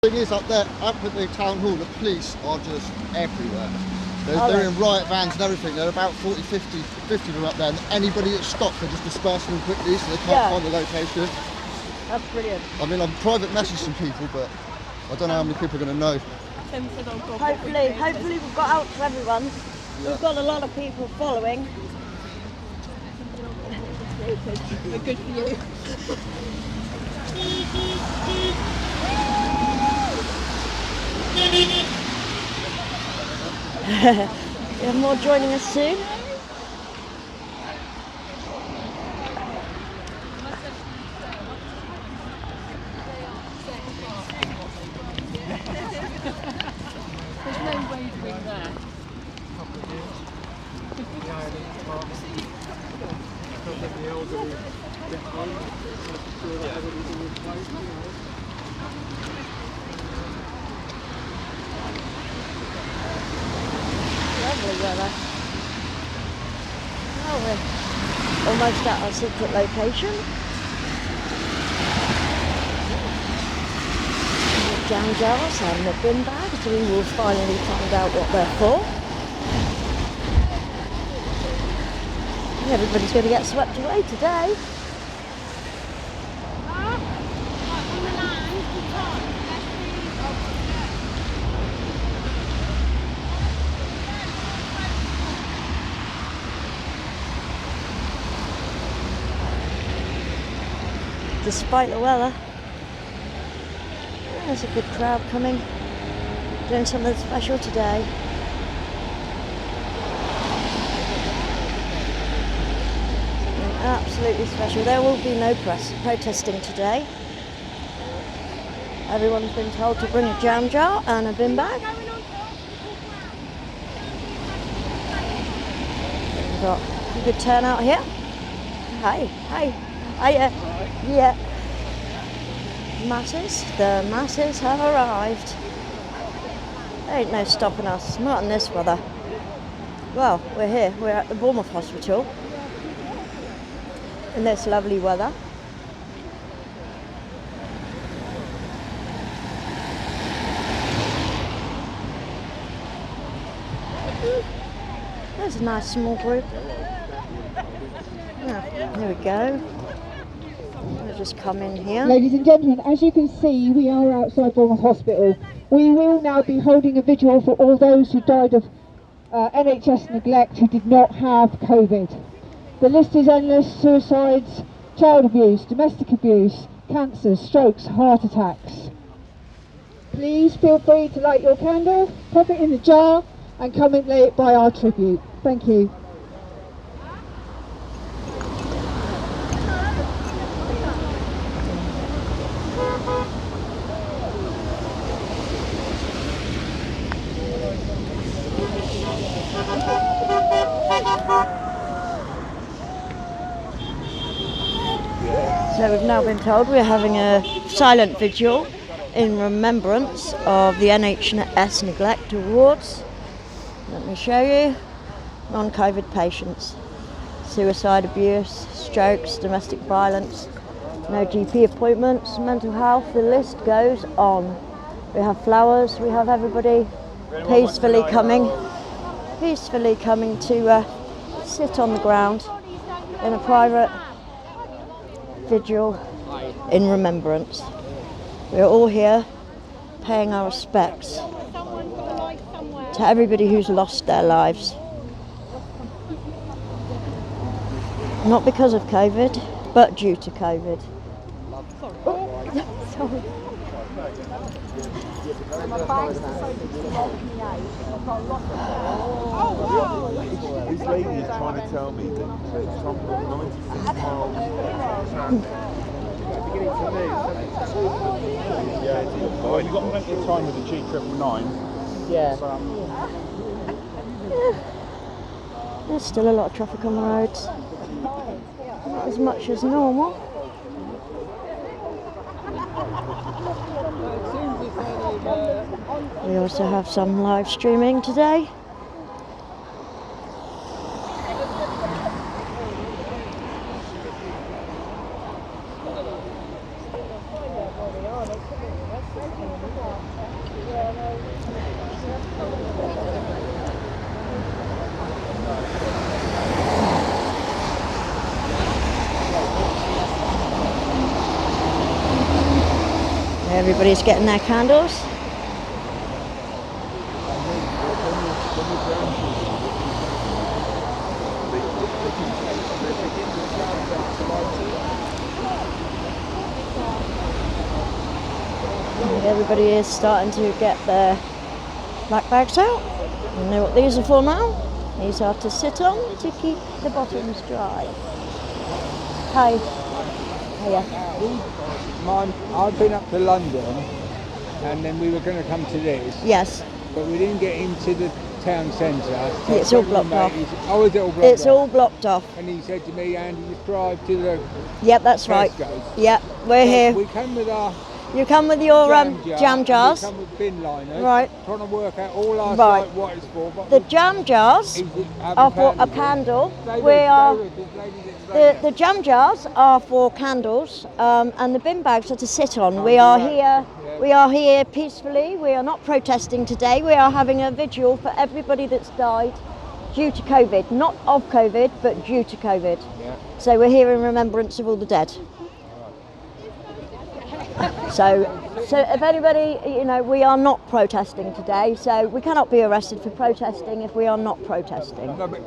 The thing is, up at the town hall, the police are just everywhere. They're in riot vans and everything. There are about 40, 50 of them up there, and anybody that stops, they just disperse them quickly so they can't find the location. That's brilliant. I mean, I've private messaged some people, but I don't know how many people are going to know. Hopefully we've got out to everyone. Yeah. We've got a lot of people following. We're good for you. We have more joining us soon. There's no wavering there. Lovely weather. Oh, we're almost at our secret location. Jam jars and the bin bags. We will finally find out what they're for. Everybody's going to get swept away today. Despite the weather, there's a good crowd coming, doing something special today. Absolutely special. There will be no protesting today. Everyone's been told to bring a jam jar and a bin bag. We've got a good turnout here. Hi. Yeah. The masses have arrived. There ain't no stopping us, not in this weather. Well, we're here. We're at the Bournemouth hospital in this lovely weather. There's a nice small group. Yeah, here we go. We'll just come in here. Ladies and gentlemen, as you can see, we are outside Bournemouth Hospital. We will now be holding a vigil for all those who died of NHS neglect who did not have COVID. The list is endless: suicides, child abuse, domestic abuse, cancers, strokes, heart attacks. Please feel free to light your candle, pop it in the jar and come and lay it by our tribute. Thank you. So we've now been told we're having a silent vigil in remembrance of the NHS Neglect Awards. Let me show you. Non-COVID patients, suicide, abuse, strokes, domestic violence, no GP appointments, mental health, the list goes on. We have flowers, we have everybody peacefully coming to sit on the ground in a private vigil in remembrance. We're all here paying our respects to everybody who's lost their lives. Not because of COVID, but due to COVID. Sorry. This lady is trying to tell me that Trump got 96 miles. Beginning to move. Yeah. Well, you've got plenty of time with the G999. Yeah. There's still a lot of traffic on the roads. Not as much as normal. We also have some live streaming today. Everybody's getting their candles. Everybody is starting to get their black bags out. You know what these are for now? These are to sit on to keep the bottoms dry. Hi. Hiya. I've been up to London and then we were going to come to this, Yes. but we didn't get into the town centre. So It's all blocked off. Oh, is it all blocked It's off? all blocked off. And he said to me, Andy, just drive to the Yep, that's right. Tesco's. Yep, we're here. We come with our You come with your jam jars. We come with bin liners. Right. Trying to work out all our Right. site what it's for. But The jam jars are for a candle. The jam jars are for candles, and the bin bags are to sit on. We are here. We are here peacefully. We are not protesting today. We are having a vigil for everybody that's died due to COVID, not of COVID, but due to COVID. Yeah. So we're here in remembrance of all the dead. So if anybody, we are not protesting today, so we cannot be arrested for protesting if we are not protesting. No, but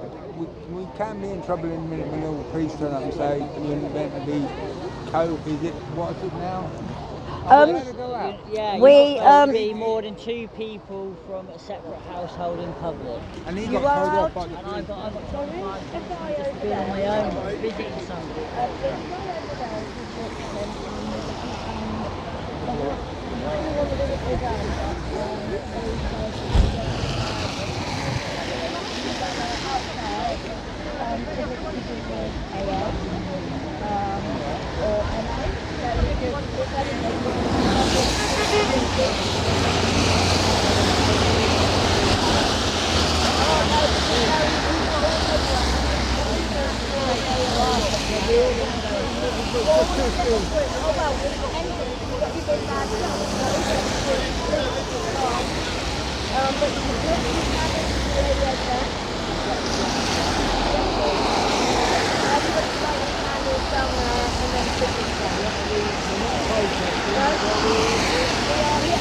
we can be in trouble in a minute when all the police turn up and say you're meant to be what is it now? Yeah, we be more than 2 people from a separate household in public. And he You got told are off by the And I police. got told just being on my own, visiting somebody.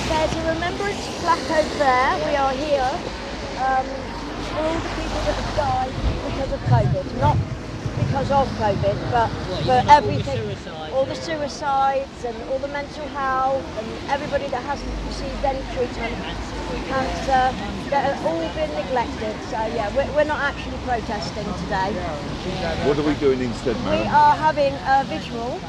There's a remembrance plaque over there. We are here for all the people that have died because of COVID. Not because of COVID, but for everything. All the suicides and all the mental health and everybody that hasn't received any treatment, cancer, that have all been neglected. So yeah, we're not actually protesting today. What are we doing instead, We madam? are having a vigil,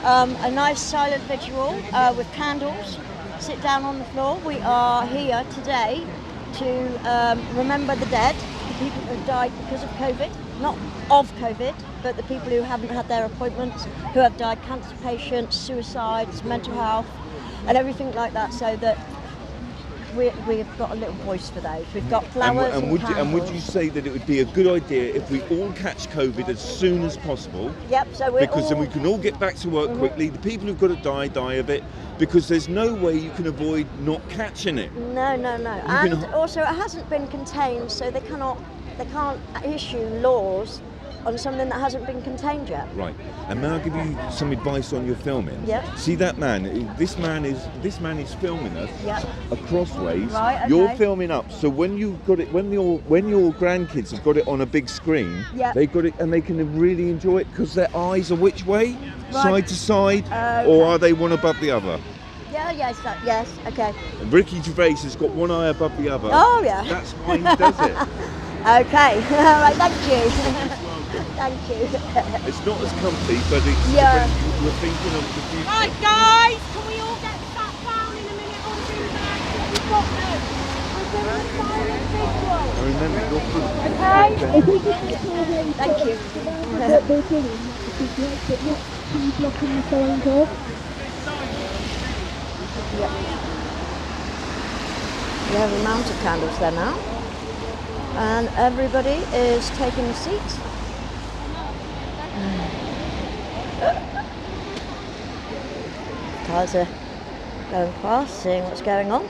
a nice silent vigil with candles. Sit down on the floor. We are here today to remember the dead, the people who have died because of COVID, not of COVID, but the people who haven't had their appointments, who have died, cancer patients, suicides, mental health, and everything like that, so that we've got a little voice for those. We've got flowers and would candles. you say that it would be a good idea if we all catch COVID as soon as possible? Yep, so we're Because all... then we can all get back to work quickly. The people who've got to die of it, because there's no way you can avoid not catching it. No. And also it hasn't been contained, so they can't issue laws on something that hasn't been contained yet. Right. And may I give you some advice on your filming? Yeah. See that man? This man is filming us Yeah. crossways. Right, okay. You're filming up. So when you've got it, when your grandkids have got it on a big screen, Yeah. they got it and they can really enjoy it because their eyes are which way? Right. Side to side, Okay. or are they one above the other? Yes, okay. And Ricky Gervais has got one eye above the other. Oh yeah. That's why he does it. Okay, all right, thank you. Thank you. It's not as comfy, but it's Yeah. when you're thinking of the future. Right, guys, can we all get sat down in a minute on the back? We've got this. We're doing a silent visual. I remember your foot. Okay? If we could just tell them Thank you. what they're doing, it would be great, but not too blocking the signs off. We have a mount of candles there now, and everybody is taking a seat. Cars are going past, seeing what's going on.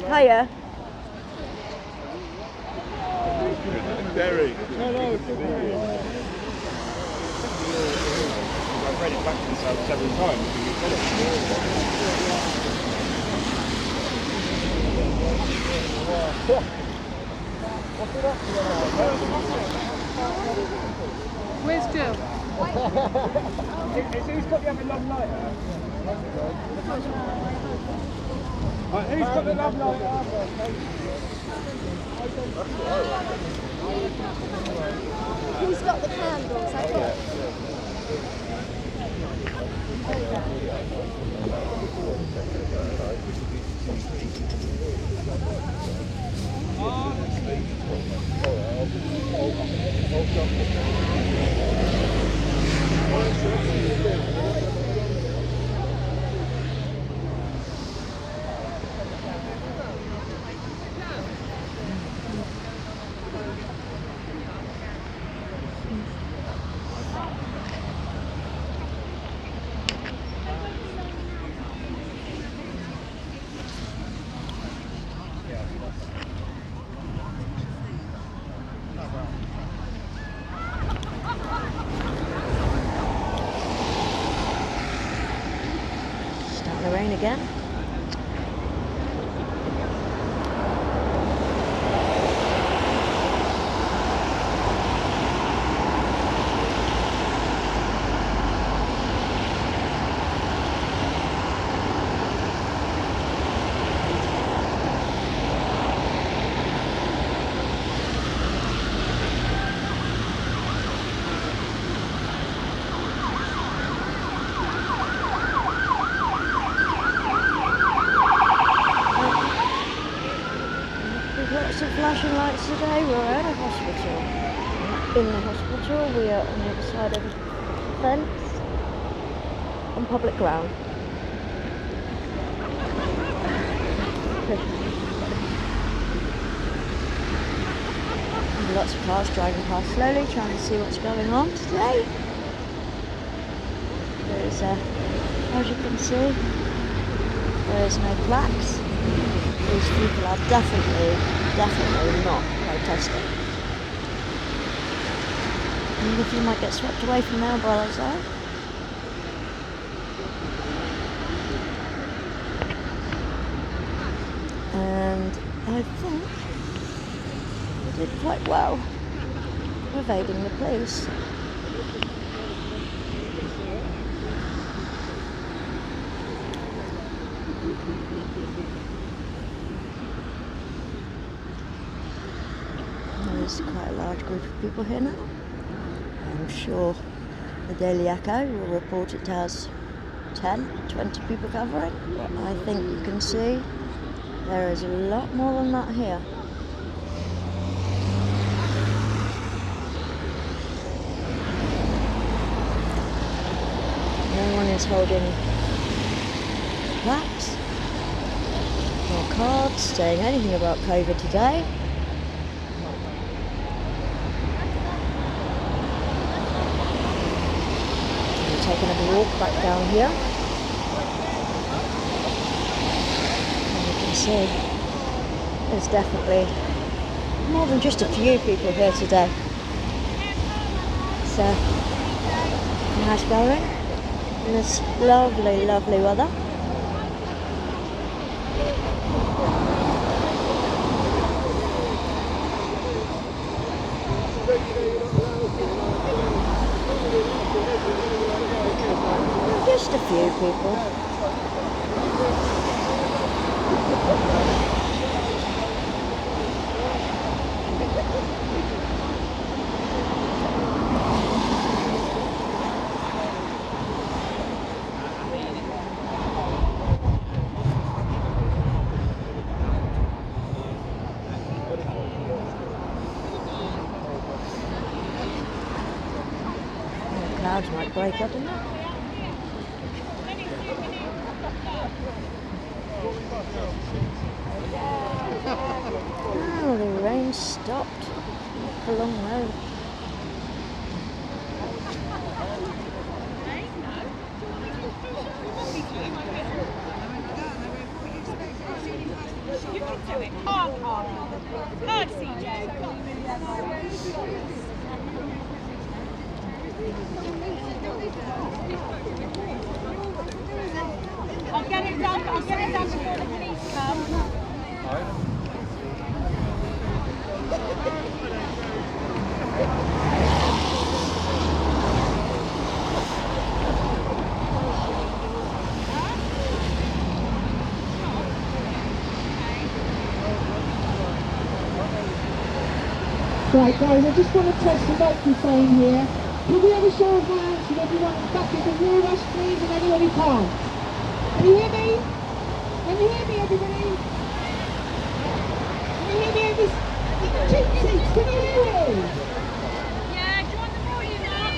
Hiya. Derek. I've read it back to myself several times. Where's Jill? Who's got the other love lighter? Right, who's got the love lighter? Who's got the candles? I got. Start the rain again. Lots of flashing lights today. We're at a hospital. In the hospital, we are on the other side of the fence on public ground. Lots of cars driving past slowly, trying to see what's going on today. There's, as you can see, there is no plaques. These people are definitely not protesting. And if you might get swept away from their umbrellas though. And I think they did quite well evading the police. There's quite a large group of people here now. I'm sure the Daily Echo will report it has 10, 20 people covering, but I think you can see there is a lot more than that here. No one is holding plaques or cards saying anything about COVID today. Taking a walk back down here. And you can see there's definitely more than just a few people here today. So nice going in this lovely, lovely weather. Just a few people. The clouds might break up in there. Oh, the rain stopped a long road. You can do it. Hard, CJ. I'll get it done before the police come. Right guys, I just want to test the microphone here. Can we have a show of hands from everyone back who can hear us please and anyone who can't? Can you hear me? Can you hear me everybody? Can you hear me in this cheap seats? Can you hear me? Yeah, do you want the volume up?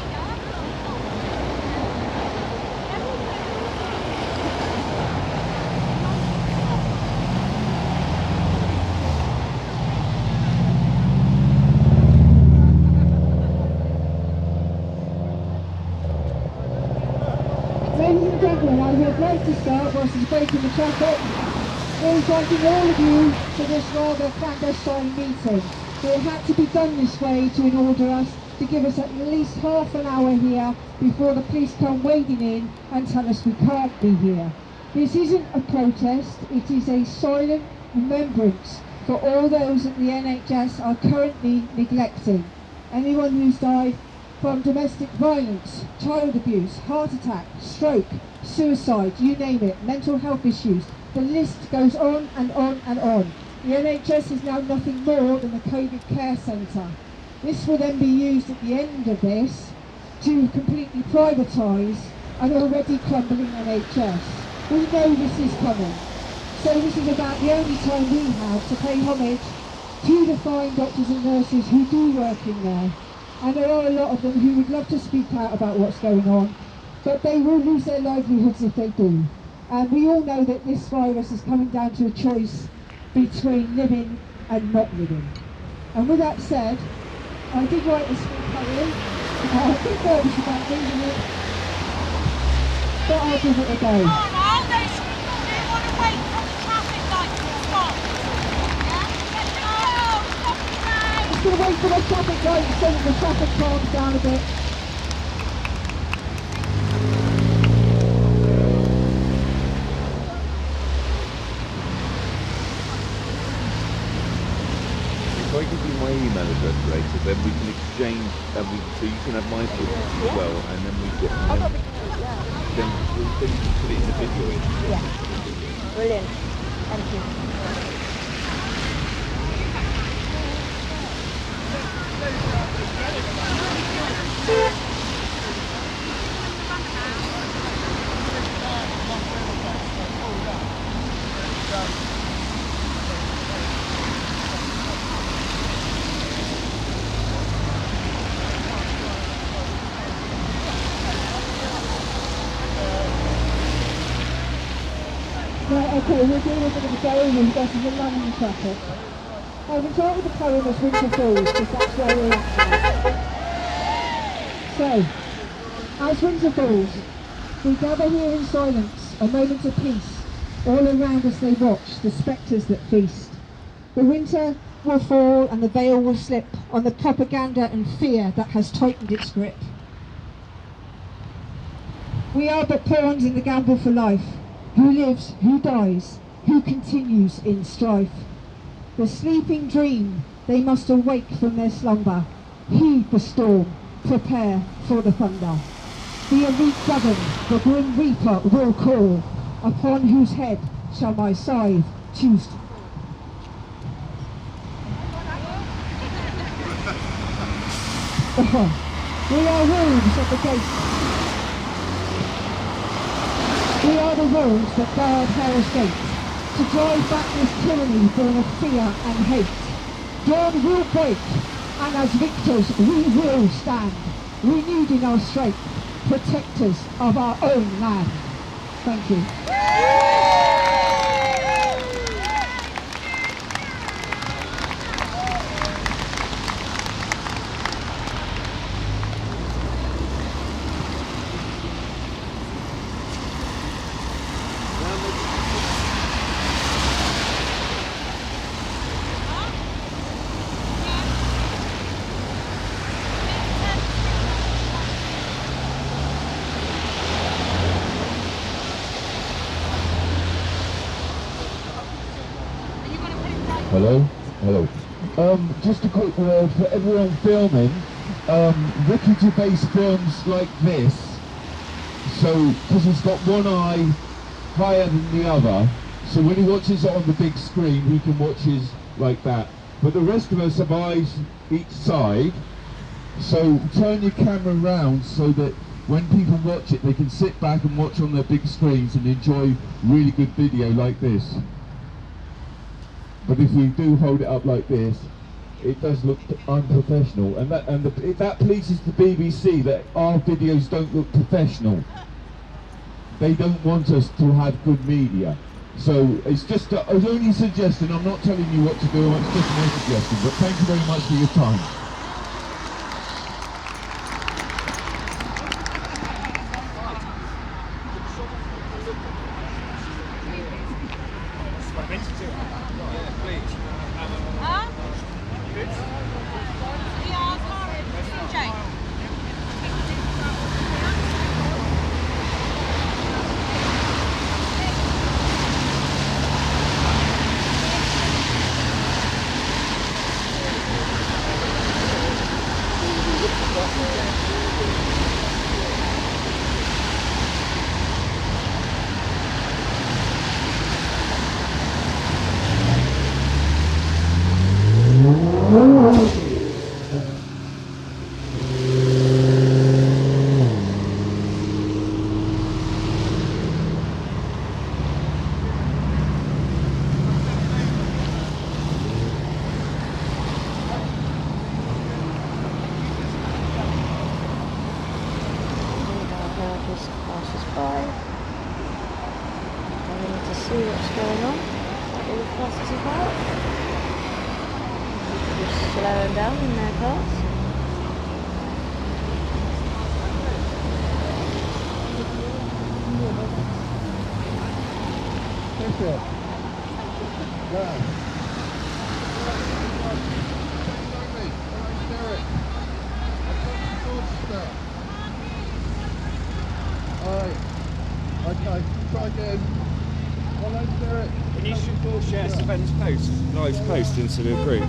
Ladies and gentlemen, I would like to start whilst it's breaking the traffic in thanking all of you for this rather clandestine meeting. It had to be done this way to order us to give us at least half an hour here before the police come wading in and tell us we can't be here. This isn't a protest, it is a silent remembrance for all those that the NHS are currently neglecting. Anyone who's died from domestic violence, child abuse, heart attack, stroke, suicide, you name it, mental health issues. The list goes on and on and on. The NHS is now nothing more than a COVID care centre. This will then be used at the end of this to completely privatise an already crumbling NHS. We know this is coming. So this is about the only time we have to pay homage to the fine doctors and nurses who do work in there. And there are a lot of them who would love to speak out about what's going on, but they will lose their livelihoods if they do. And we all know that this virus is coming down to a choice between living and not living. And with that said, I did write a small poem. I think nervous about reading it, but I'll give it a go. Oh, no, they want to wait for the traffic light to stop. Yeah? Oh, stop the train. Just going to wait for the traffic light so that the traffic calms down a bit. If I give you my email address later, then we can exchange, so you can have my pictures as well, and then we get. Then you can put it in the video. Yeah. Brilliant. Thank you. Right, okay, we're doing a bit of a go over versus the London traffic. I've entitled the poem as Winter Falls because that's where we're at now. So, as winter falls, we gather here in silence, a moment of peace. All around us they watch, the spectres that feast. The winter will fall and the veil will slip on the propaganda and fear that has tightened its grip. We are but pawns in the gamble for life. Who lives, who dies, who continues in strife. The sleeping dream, they must awake from their slumber. Heed the storm, prepare for the thunder. The elite govern, the grim reaper will call, upon whose head shall my scythe choose. We are wolves at the gate. We are the wolves that guard hell's gate, to drive back this tyranny born of fear and hate. Dawn will break, and as victors we will stand, renewed in our strength, protectors of our own land. Thank you. Hello? Hello. Just a quick word for everyone filming. Ricky Gervais films like this, so, because he's got one eye higher than the other, so when he watches it on the big screen, he can watch his like that. but the rest of us have eyes each side. So turn your camera round so that when people watch it, they can sit back and watch on their big screens and enjoy really good video like this. But if we do hold it up like this, it does look unprofessional, and that pleases the BBC that our videos don't look professional. They don't want us to have good media. So it's just a only suggestion. I'm not telling you what to do, it's just my suggestion. But thank you very much for your time. Huh? Yeah, sorry. Jake. Just passes by. I need to see what's going on. What all the fuss is about. Just slowing down in their cars. Okay, try again. My name's Derek. Can you share Sven's post, live post into the group?